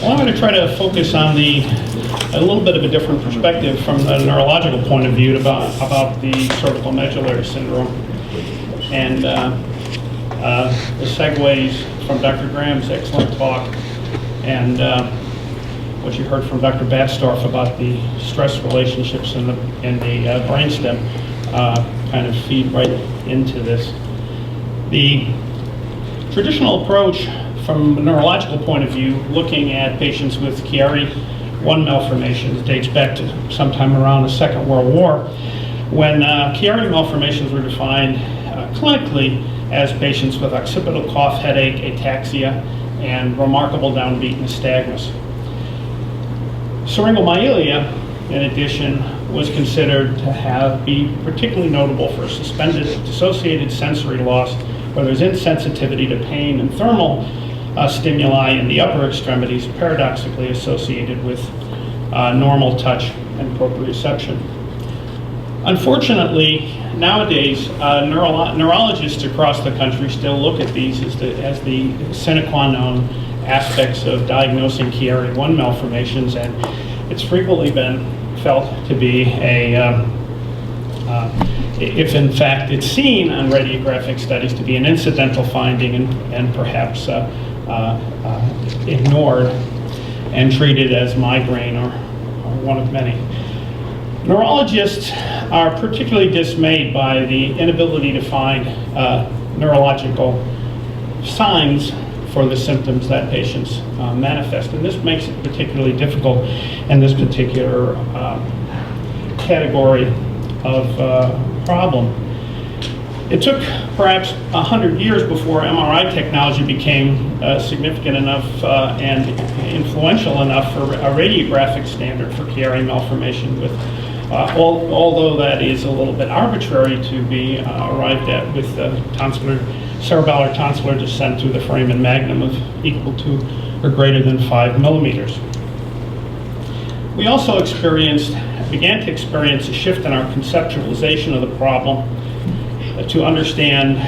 Well, I'm going to try to focus on a little bit of a different perspective from the neurological point of view about the cervical medullary syndrome, and the segues from Dr. Graham's excellent talk and what you heard from Dr. Batsdorf about the stress relationships in the brainstem kind of feed right into this. The traditional approach from a neurological point of view, looking at patients with Chiari 1 malformations, dates back to sometime around the Second World War, when Chiari malformations were defined clinically as patients with occipital cough, headache, ataxia, and remarkable downbeat nystagmus. Syringomyelia, in addition, was considered to be particularly notable for suspended dissociated sensory loss, where there's insensitivity to pain and thermal stimuli in the upper extremities, paradoxically associated with normal touch and proprioception. Unfortunately, nowadays, neurologists across the country still look at these as the sine qua non aspects of diagnosing Chiari 1 malformations, and it's frequently been felt to be if in fact it's seen on radiographic studies, to be an incidental finding and perhaps ignored and treated as migraine or one of many. Neurologists are particularly dismayed by the inability to find neurological signs for the symptoms that patients manifest, and this makes it particularly difficult in this particular category of problem. It took perhaps 100 years before MRI technology became significant enough and influential enough for a radiographic standard for Chiari malformation, with although that is a little bit arbitrary to be arrived at with cerebellar tonsillar descent through the foramen magnum of equal to or greater than 5 millimeters. We also began to experience a shift in our conceptualization of the problem to understand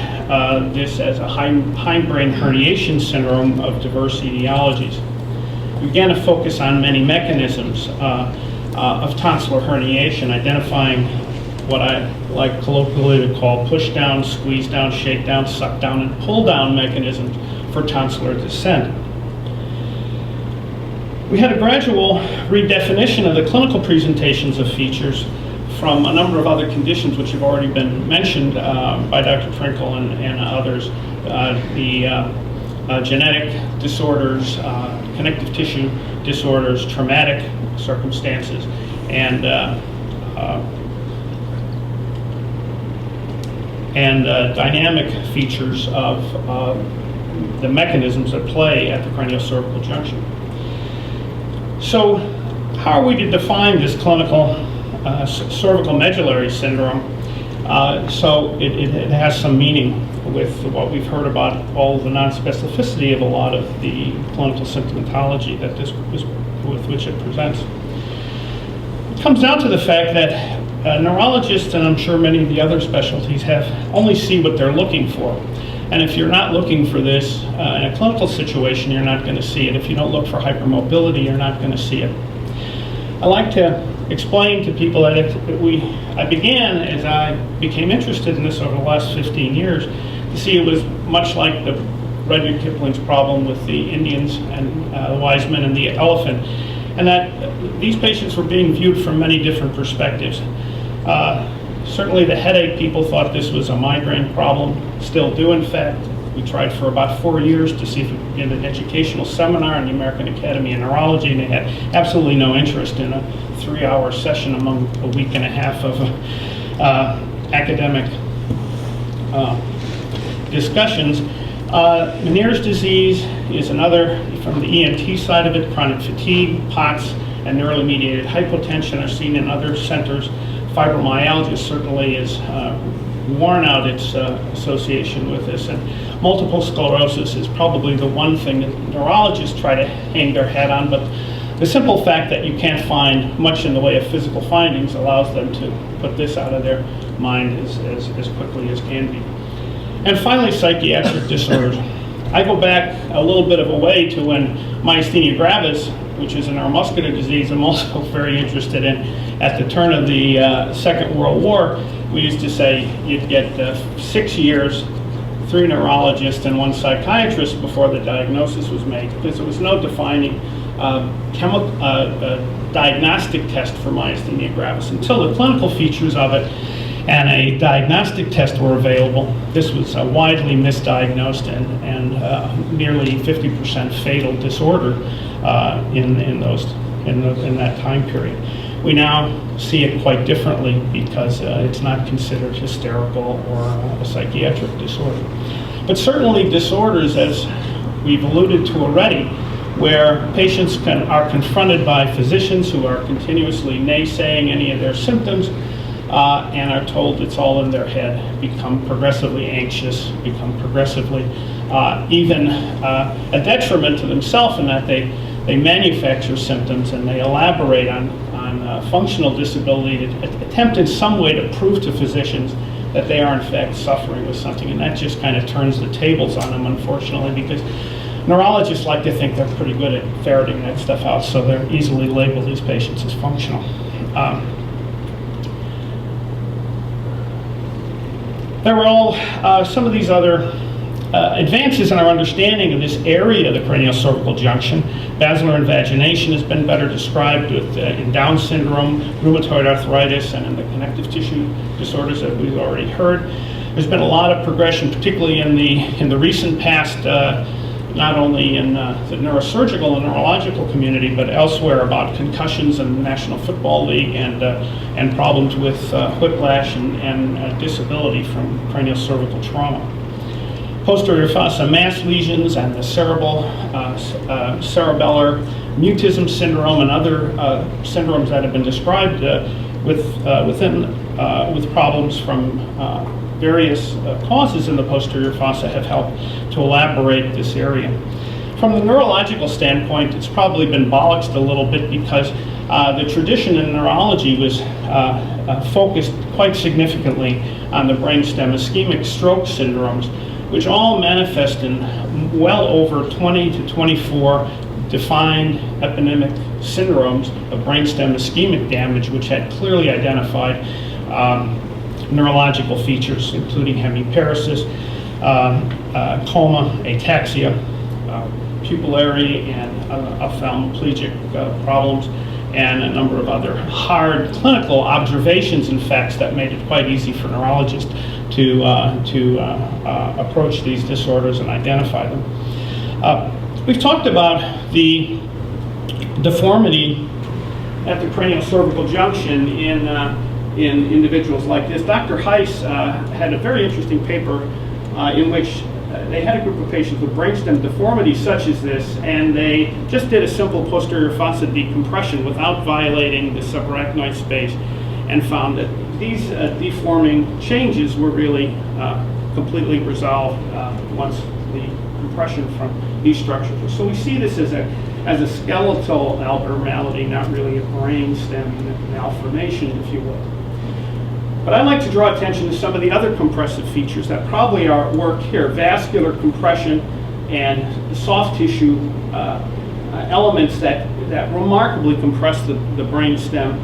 this as a hindbrain herniation syndrome of diverse etiologies. We began to focus on many mechanisms of tonsillar herniation, identifying what I like colloquially to call push down, squeeze down, shake down, suck down, and pull down mechanisms for tonsillar descent. We had a gradual redefinition of the clinical presentations of features from a number of other conditions which have already been mentioned by Dr. Trinkle and others, the genetic disorders, connective tissue disorders, traumatic circumstances, and dynamic features of the mechanisms at play at the craniocervical junction. So how are we to define this clinical cervical medullary syndrome so it has some meaning with what we've heard about all the non-specificity of a lot of the clinical symptomatology that with which it presents? It comes down to the fact that neurologists, and I'm sure many of the other specialties, only see what they're looking for. And if you're not looking for this in a clinical situation, you're not going to see it. If you don't look for hypermobility, you're not going to see it. I like to explain to people that I began, as I became interested in this over the last 15 years, to see it was much like the Rudyard Kipling's problem with the Indians and the wise men and the elephant, and that these patients were being viewed from many different perspectives. Certainly the headache people thought this was a migraine problem, still do in fact. We tried for about 4 years to see if we could get an educational seminar in the American Academy of Neurology, and they had absolutely no interest in a 3-hour session among a week and a half of academic discussions. Meniere's disease is another, from the ENT side of it. Chronic fatigue, POTS, and neurally mediated hypotension are seen in other centers. Fibromyalgia certainly is worn out its association with this, and multiple sclerosis is probably the one thing that neurologists try to hang their hat on, but the simple fact that you can't find much in the way of physical findings allows them to put this out of their mind as quickly as can be. And finally, psychiatric disorders. I go back a little bit of a way to when myasthenia gravis, which is a neuromuscular disease I'm also very interested in, at the turn of the Second World War, we used to say you'd get 6 years, 3 neurologists and 1 psychiatrist before the diagnosis was made, because there was no defining diagnostic test for myasthenia gravis. Until the clinical features of it and a diagnostic test were available, this was a widely misdiagnosed and nearly 50% fatal disorder in that time period. We now see it quite differently because it's not considered hysterical or a psychiatric disorder. But certainly disorders, as we've alluded to already, where patients are confronted by physicians who are continuously naysaying any of their symptoms and are told it's all in their head, become progressively anxious, become progressively even a detriment to themselves in that they manufacture symptoms and they elaborate on functional disability to attempt in some way to prove to physicians that they are in fact suffering with something, and that just kind of turns the tables on them, unfortunately, because neurologists like to think they're pretty good at ferreting that stuff out, so they're easily label these patients as functional. There were all some of these other advances in our understanding of this area of the cranial-cervical junction. Basilar invagination has been better described in Down syndrome, rheumatoid arthritis, and in the connective tissue disorders that we've already heard. There's been a lot of progression, particularly in the recent past, not only in the neurosurgical and neurological community, but elsewhere, about concussions in the National Football League and problems with whiplash and disability from cranial-cervical trauma. Posterior fossa mass lesions and the cerebellar mutism syndrome and other syndromes that have been described with problems from various causes in the posterior fossa have helped to elaborate this area. From the neurological standpoint, it's probably been bollocksed a little bit because the tradition in neurology was focused quite significantly on the brainstem ischemic stroke syndromes, which all manifest in well over 20 to 24 defined eponymic syndromes of brainstem ischemic damage, which had clearly identified neurological features, including hemiparesis, coma, ataxia, pupillary and ophthalmoplegic problems, and a number of other hard clinical observations and facts that made it quite easy for neurologists to approach these disorders and identify them. We've talked about the deformity at the cranial-cervical junction in individuals like this. Dr. Heiss had a very interesting paper in which they had a group of patients with brainstem deformities such as this, and they just did a simple posterior fossa decompression without violating the subarachnoid space, and found that these deforming changes were really completely resolved once the compression from these structures. So we see this as a skeletal abnormality, not really a brainstem malformation, if you will. But I'd like to draw attention to some of the other compressive features that probably work here. Vascular compression and soft tissue elements that remarkably compress the brainstem.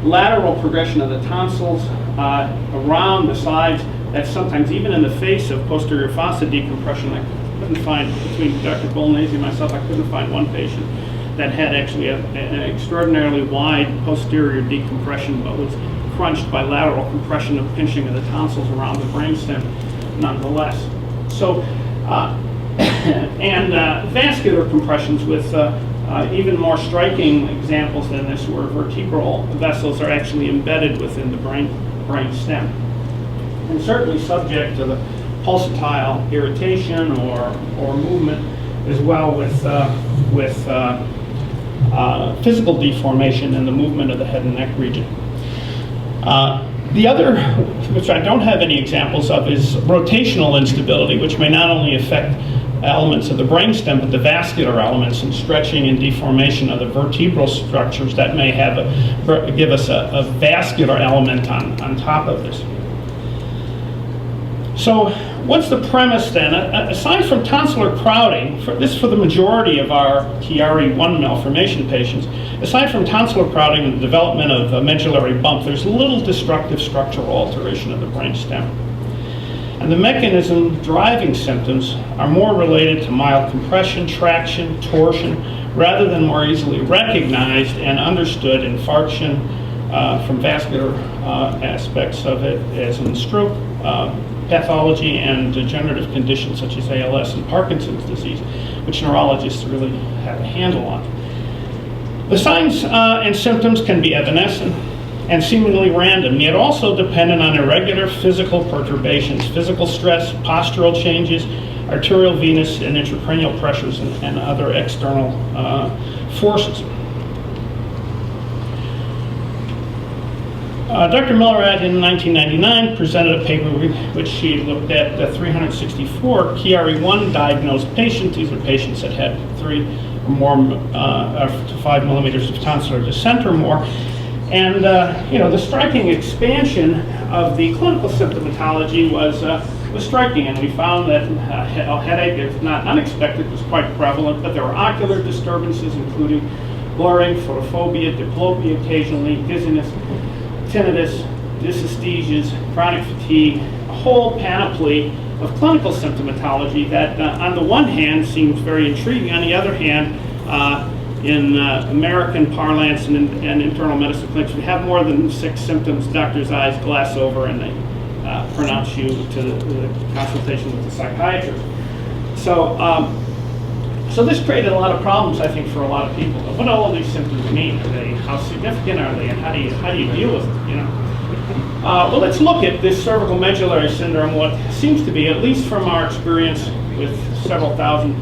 Lateral progression of the tonsils around the sides, that sometimes even in the face of posterior fossa decompression. I couldn't find, between Dr. Bolognese and myself, I couldn't find one patient that had actually an extraordinarily wide posterior decompression, but was crunched by lateral compression of pinching of the tonsils around the brainstem nonetheless. So, vascular compressions with even more striking examples than this, where vertebral vessels are actually embedded within the brain stem, and certainly subject to the pulsatile irritation or movement, as well with physical deformation in the movement of the head and neck region. The other, which I don't have any examples of, is rotational instability, which may not only affect elements of the brainstem, but the vascular elements and stretching and deformation of the vertebral structures that may give us a vascular element on top of this. So what's the premise then? Aside from tonsillar crowding, for the majority of our Chiari 1 malformation patients, aside from tonsillar crowding and the development of a medullary bump, there's little destructive structural alteration of the brain stem. And the mechanism driving symptoms are more related to mild compression, traction, torsion, rather than more easily recognized and understood infarction from vascular aspects of it, as in stroke, pathology, and degenerative conditions such as ALS and Parkinson's disease, which neurologists really have a handle on. The signs and symptoms can be evanescent and seemingly random, yet also dependent on irregular physical perturbations, physical stress, postural changes, arterial, venous, and intracranial pressures, and other external forces. Dr. Millerad in 1999 presented a paper which she looked at 364 Chiari 1 diagnosed patients. These are patients that had 3 or more to 5 millimeters of tonsillar descent or more. And the striking expansion of the clinical symptomatology was striking, and we found that a headache, if not unexpected, was quite prevalent, but there were ocular disturbances, including blurring, photophobia, diplopia occasionally, dizziness, tinnitus, dysesthesias, chronic fatigue, a whole panoply of clinical symptomatology that on the one hand seems very intriguing, on the other hand, in American parlance and internal medicine clinics, we have more than 6 symptoms, doctor's eyes glass over, and they pronounce you to the consultation with the psychiatrist. So this created a lot of problems, I think, for a lot of people. What do all of these symptoms mean? How significant are they, and how do you deal with them? Well, let's look at this cervical medullary syndrome. What seems to be, at least from our experience with several thousand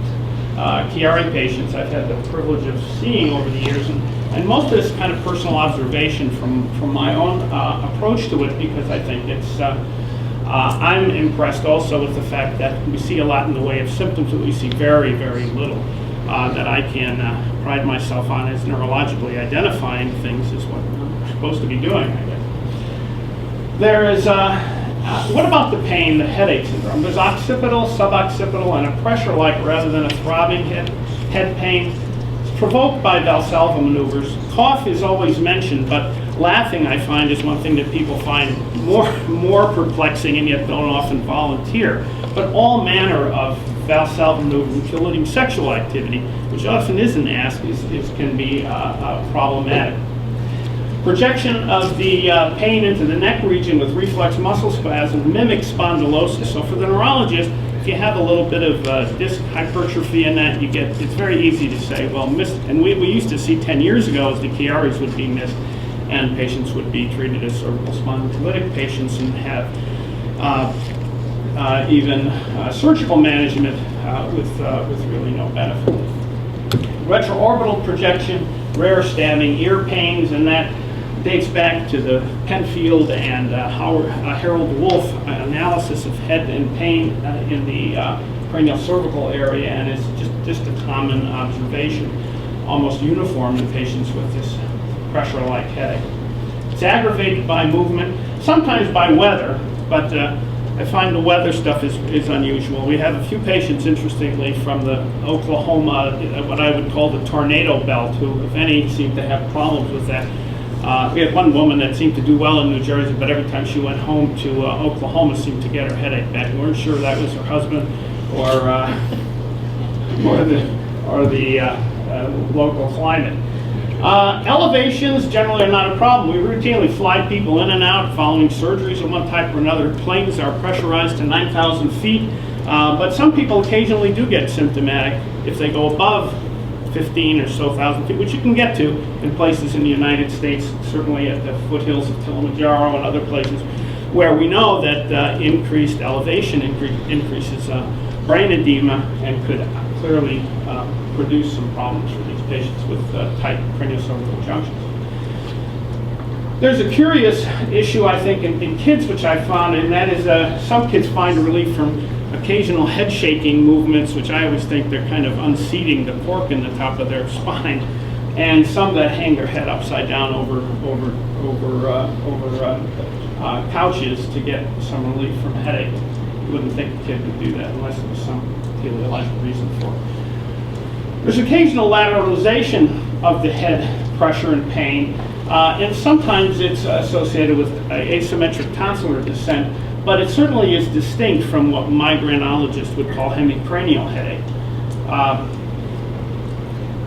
Chiari patients I've had the privilege of seeing over the years, and most of this kind of personal observation from my own approach to it, because I think it's I'm impressed also with the fact that we see a lot in the way of symptoms, but we see very, very little that I can pride myself on as neurologically identifying things is what we're supposed to be doing, I guess. There is, what about the pain, the headache syndrome? There's occipital, suboccipital, and a pressure-like rather than a throbbing head pain. It's provoked by Valsalva maneuvers. Cough is always mentioned, but laughing, I find, is one thing that people find more perplexing and yet don't often volunteer. But all manner of Valsalva maneuvers, including sexual activity, which often isn't asked, can be problematic. Projection of the pain into the neck region with reflex muscle spasm mimics spondylosis. So for the neurologist, if you have a little bit of disc hypertrophy in that, it's very easy to say, well, missed. And we used to see 10 years ago as the Chiaris would be missed, and patients would be treated as cervical spondylolytic patients and have even surgical management with really no benefit. Retroorbital projection, rare stabbing ear pains, and that dates back to the Penfield and Harold Wolf analysis of head and pain in the cranial cervical area, and it's just a common observation, almost uniform in patients with this pressure-like headache. It's aggravated by movement, sometimes by weather, but I find the weather stuff is unusual. We have a few patients, interestingly, from the Oklahoma, what I would call the tornado belt, who, if any, seem to have problems with that. We had one woman that seemed to do well in New Jersey, but every time she went home to Oklahoma, seemed to get her headache back. We weren't sure that was her husband or the local climate. Elevations generally are not a problem. We routinely fly people in and out following surgeries of one type or another. Planes are pressurized to 9,000 feet, but some people occasionally do get symptomatic if they go above 15 or so thousand feet, which you can get to in places in the United States, certainly at the foothills of Kilimanjaro and other places, where we know that increased elevation increases brain edema and could clearly produce some problems for these patients with tight craniocervical junctions. There's a curious issue, I think, in kids, which I found, and that is some kids find relief from occasional head shaking movements, which I always think they're kind of unseating the cork in the top of their spine, and some that hang their head upside down over couches to get some relief from headache. wouldn't think a kid would do that unless there was some teleological reason for it. There's occasional lateralization of the head pressure and pain, and sometimes it's associated with asymmetric tonsillar descent, but it certainly is distinct from what migrainologists would call hemicranial headache.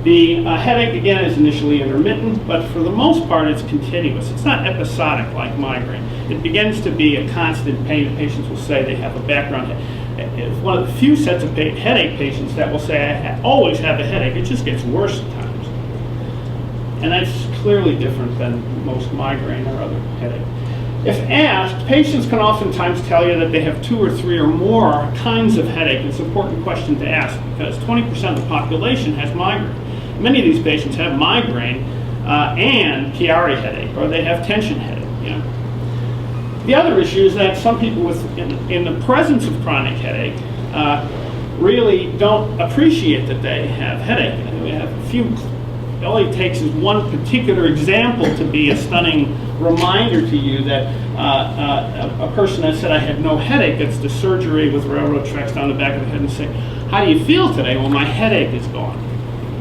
The headache, again, is initially intermittent, but for the most part, it's continuous. It's not episodic like migraine. It begins to be a constant pain. Patients will say they have a background headache. It's one of the few sets of headache patients that will say, I always have a headache. It just gets worse at times. And that's clearly different than most migraine or other headache. If asked, patients can oftentimes tell you that they have 2 or 3 or more kinds of headache. It's an important question to ask because 20% of the population has migraine. Many of these patients have migraine and Chiari headache, or they have tension headache. You know. The other issue is that some people in the presence of chronic headache really don't appreciate that they have headache. And we have a few. All it takes is one particular example to be a stunning reminder to you that a person that said I had no headache gets to surgery with railroad tracks down the back of the head and say, how do you feel today? Well, my headache is gone.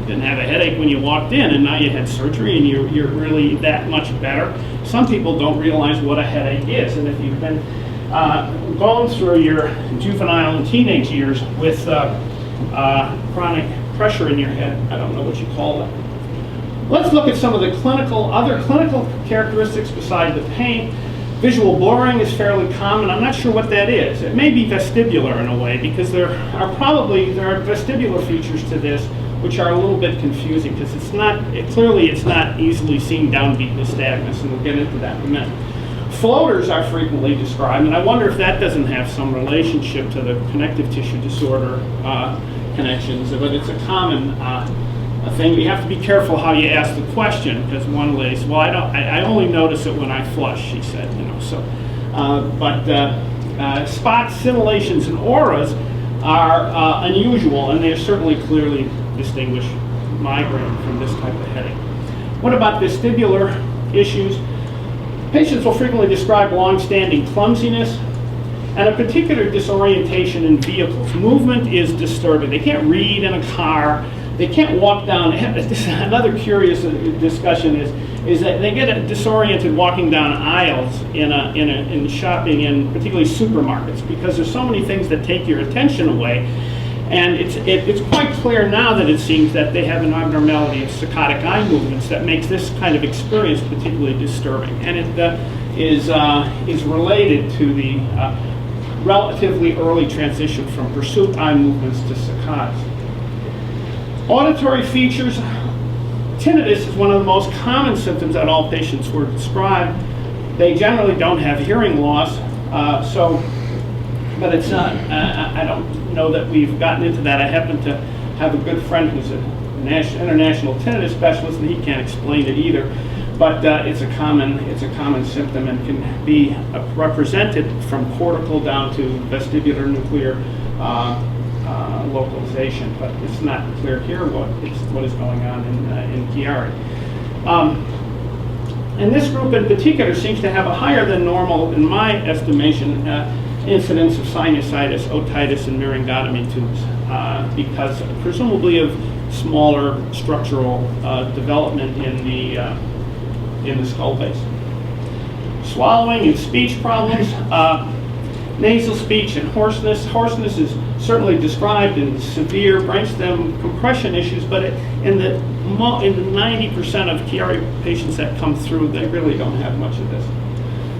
You didn't have a headache when you walked in, and now you had surgery and you're really that much better. Some people don't realize what a headache is, and if you've been going through your juvenile and teenage years with chronic pressure in your head, I don't know what you call that. Let's look at some of the other clinical characteristics beside the pain. Visual blurring is fairly common. I'm not sure what that is. It may be vestibular in a way because there are vestibular features to this which are a little bit confusing because clearly it's not easily seen downbeat nystagmus, and we'll get into that in a minute. Floaters are frequently described, and I wonder if that doesn't have some relationship to the connective tissue disorder connections, but it's a common thing. You have to be careful how you ask the question because one lady said, well, I only notice it when I flush, she said, you know. So, spots, scintillations, and auras are unusual, and they certainly clearly distinguish migraine from this type of headache. What about vestibular issues? Patients will frequently describe long-standing clumsiness and a particular disorientation in vehicles. Movement is disturbing. They can't read in a car. They can't walk down. Another curious discussion is that they get disoriented walking down aisles in shopping, and particularly supermarkets, because there's so many things that take your attention away. And it's quite clear now that it seems that they have an abnormality of saccadic eye movements that makes this kind of experience particularly disturbing. And it is related to the relatively early transition from pursuit eye movements to saccades. Auditory features. Tinnitus is one of the most common symptoms that all patients were described. They generally don't have hearing loss, but it's not, I don't know that we've gotten into that. I happen to have a good friend who's an international tinnitus specialist, and he can't explain it either. But it's a common symptom and can be represented from cortical down to vestibular nuclear localization, but it's not clear here what is going on in Chiari. And this group in particular seems to have a higher than normal, in my estimation, incidence of sinusitis, otitis, and laryngotomy tubes because presumably of smaller structural development in the skull base. Swallowing and speech problems. Nasal speech and hoarseness. Hoarseness is certainly described in severe brainstem compression issues, but in the 90% of Chiari patients that come through, they really don't have much of this.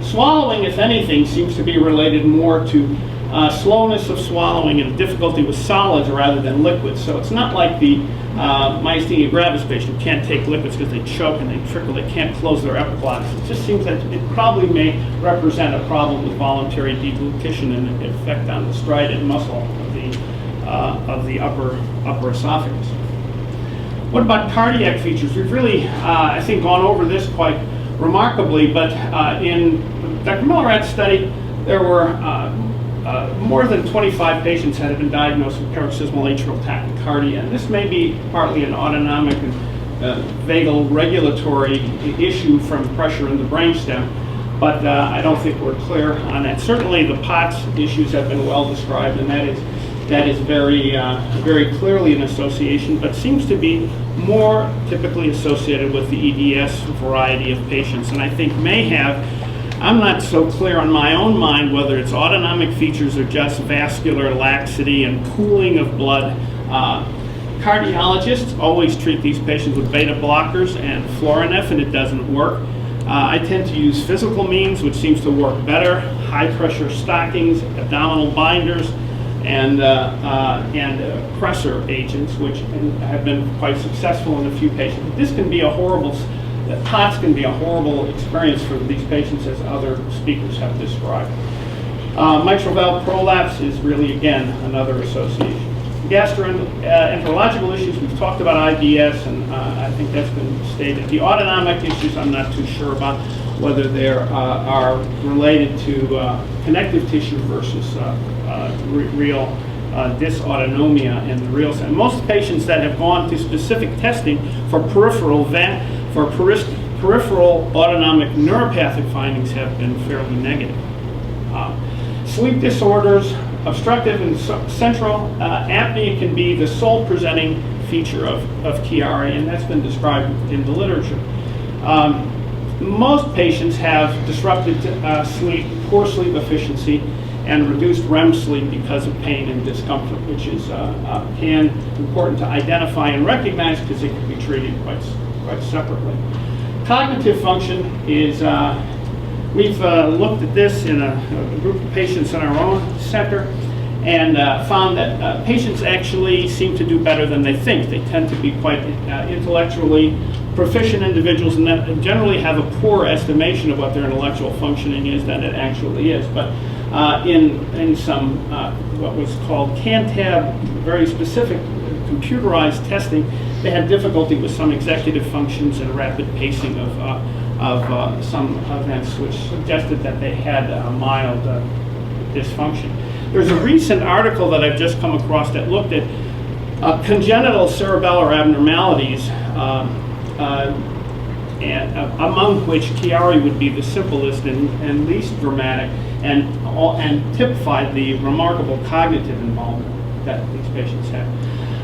Swallowing, if anything, seems to be related more to slowness of swallowing and difficulty with solids rather than liquids. So it's not like the myasthenia gravis patient who can't take liquids because they choke and they trickle, they can't close their epiglottis. It just seems that it probably may represent a problem with voluntary deglutition and an effect on the striated muscle of the upper esophagus. What about cardiac features? We've really, I think, gone over this quite remarkably, but in Dr. Miller's study, there were more than 25 patients that had been diagnosed with paroxysmal atrial tachycardia, and this may be partly an autonomic and vagal regulatory issue from pressure in the brainstem. but I don't think we're clear on that. Certainly the POTS issues have been well described, and that is very, very clearly an association, but seems to be more typically associated with the EDS variety of patients, and I think may have, I'm not so clear on my own mind whether it's autonomic features or just vascular laxity and pooling of blood. Cardiologists always treat these patients with beta blockers and Florinef, it doesn't work. I tend to use physical means, which seems to work better, high pressure stockings, abdominal binders, and pressor agents, which have been quite successful in a few patients. This can be a horrible, POTS can be a horrible experience for these patients, as other speakers have described. Mitral valve prolapse is really, again, another association. Gastroenterological issues, we've talked about IBS, and I think that's been stated. The autonomic issues, I'm not too sure about whether they are related to connective tissue versus real dysautonomia in the real sense. Most patients that have gone to specific testing for peripheral autonomic neuropathic findings have been fairly negative. Sleep disorders, obstructive and central apnea can be the sole presenting feature of Chiari, and that's been described in the literature. Most patients have disrupted sleep, poor sleep efficiency, and reduced REM sleep because of pain and discomfort, which is important to identify and recognize because it can be treated quite separately. Cognitive function is, we've looked at this in a group of patients in our own center and found that patients actually seem to do better than they think. They tend to be quite intellectually proficient individuals and that generally have a poor estimation of what their intellectual functioning is than it actually is. But in some what was called CANTAB, very specific computerized testing, they had difficulty with some executive functions and rapid pacing of some events, which suggested that they had a mild dysfunction. There's a recent article that I've just come across that looked at congenital cerebellar abnormalities, among which Chiari would be the simplest and least dramatic, and typified the remarkable cognitive involvement that these patients had.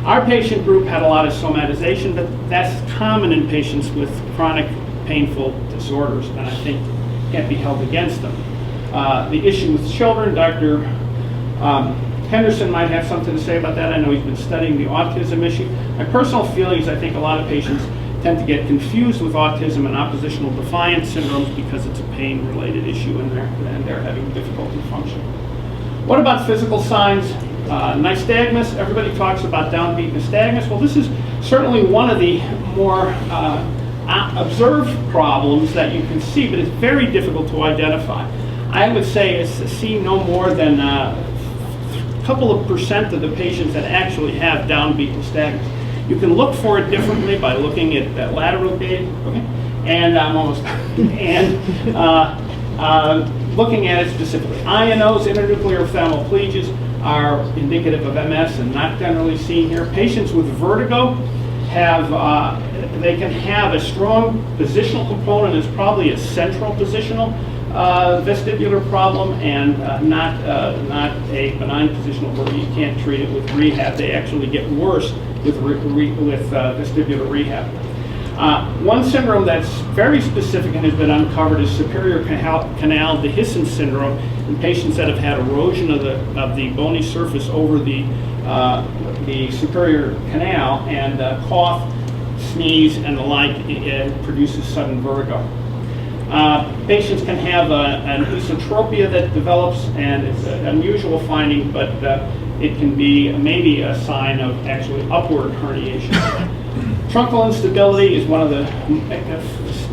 Our patient group had a lot of somatization, but that's common in patients with chronic painful disorders, and I think can't be held against them. The issue with children, Dr. Henderson might have something to say about that. I know he's been studying the autism issue. My personal feeling is I think a lot of patients tend to get confused with autism and oppositional defiance syndromes because it's a pain-related issue and they're having difficulty functioning. What about physical signs? Nystagmus, everybody talks about downbeat nystagmus. Well, this is certainly one of the more observed problems that you can see, but it's very difficult to identify. I would say it's to see no more than a couple of % of the patients that actually have downbeat nystagmus. You can look for it differently by looking at that lateral gait, okay? And I'm almost and looking at it specifically. INOs, internuclear ophthalmoplegias, are indicative of MS and not generally seen here. Patients with vertigo have, they can have a strong positional component. It's probably a central positional vestibular problem and not a benign positional where you can't treat it with rehab. They actually get worse with vestibular rehab. One syndrome that's very specific and has been uncovered is superior canal dehiscence syndrome in patients that have had erosion of the bony surface over the superior canal and cough, sneeze, and the like. It produces sudden vertigo. Patients can have an esotropia that develops, and it's an unusual finding, but it can be maybe a sign of actually upward herniation. Truncal instability is one of the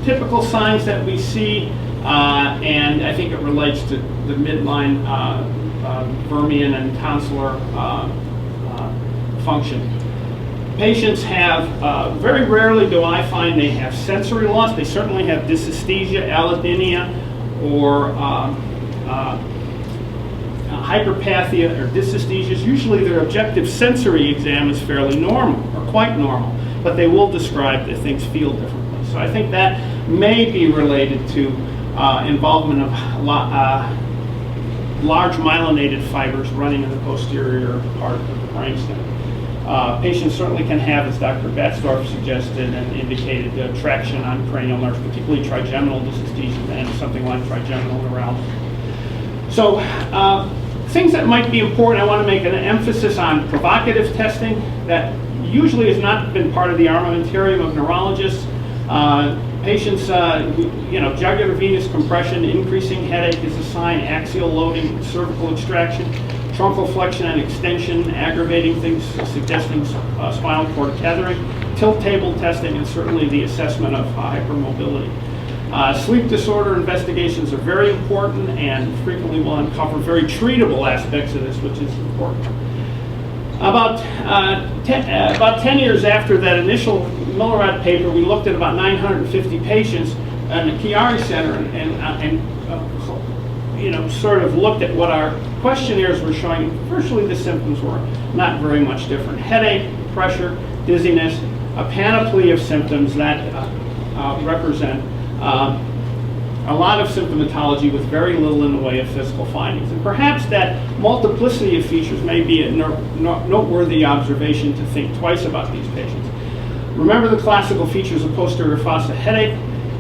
typical signs that we see, and I think it relates to the midline Vermian and tonsillar function. Patients have, very rarely do I find they have sensory loss. They certainly have dysesthesia, allodynia, or hyperpathia or dysesthesias. Usually their objective sensory exam is fairly normal, or quite normal, but they will describe that things feel differently. So I think that may be related to involvement of large myelinated fibers running in the posterior part of the brainstem. Patients certainly can have, as Dr. Batzdorf suggested and indicated, traction on cranial nerves, particularly trigeminal dysesthesia and something like trigeminal neuralgia. So things that might be important, I want to make an emphasis on provocative testing that usually has not been part of the armamentarium of neurologists. Patients, jugular venous compression, increasing headache is a sign, axial loading, cervical extraction, truncal flexion and extension, aggravating things, suggesting spinal cord tethering, tilt table testing, and certainly the assessment of hypermobility. Sleep disorder investigations are very important and frequently will uncover very treatable aspects of this, which is important. About 10 years after that initial Millerad paper, we looked at about 950 patients in the Chiari Center and sort of looked at what our questionnaires were showing. Virtually the symptoms were not very much different. Headache, pressure, dizziness, a panoply of symptoms that represent a lot of symptomatology with very little in the way of physical findings. And perhaps that multiplicity of features may be a noteworthy observation to think twice about these patients. Remember the classical features of posterior fossa headache,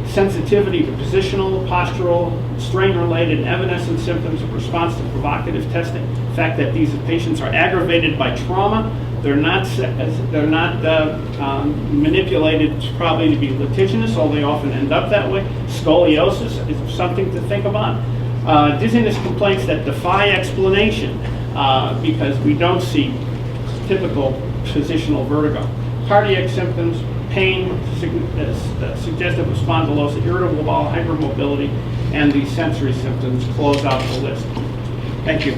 sensitivity to positional, postural, strain-related, and evanescent symptoms of response to provocative testing. The fact that these patients are aggravated by trauma, they're not manipulated probably to be litigious, although they often end up that way. Scoliosis is something to think about. Dizziness complaints that defy explanation because we don't see typical positional vertigo. Cardiac symptoms, pain, suggestive of spondylosis, irritable bowel, hypermobility, and the sensory symptoms close out the list. Thank you.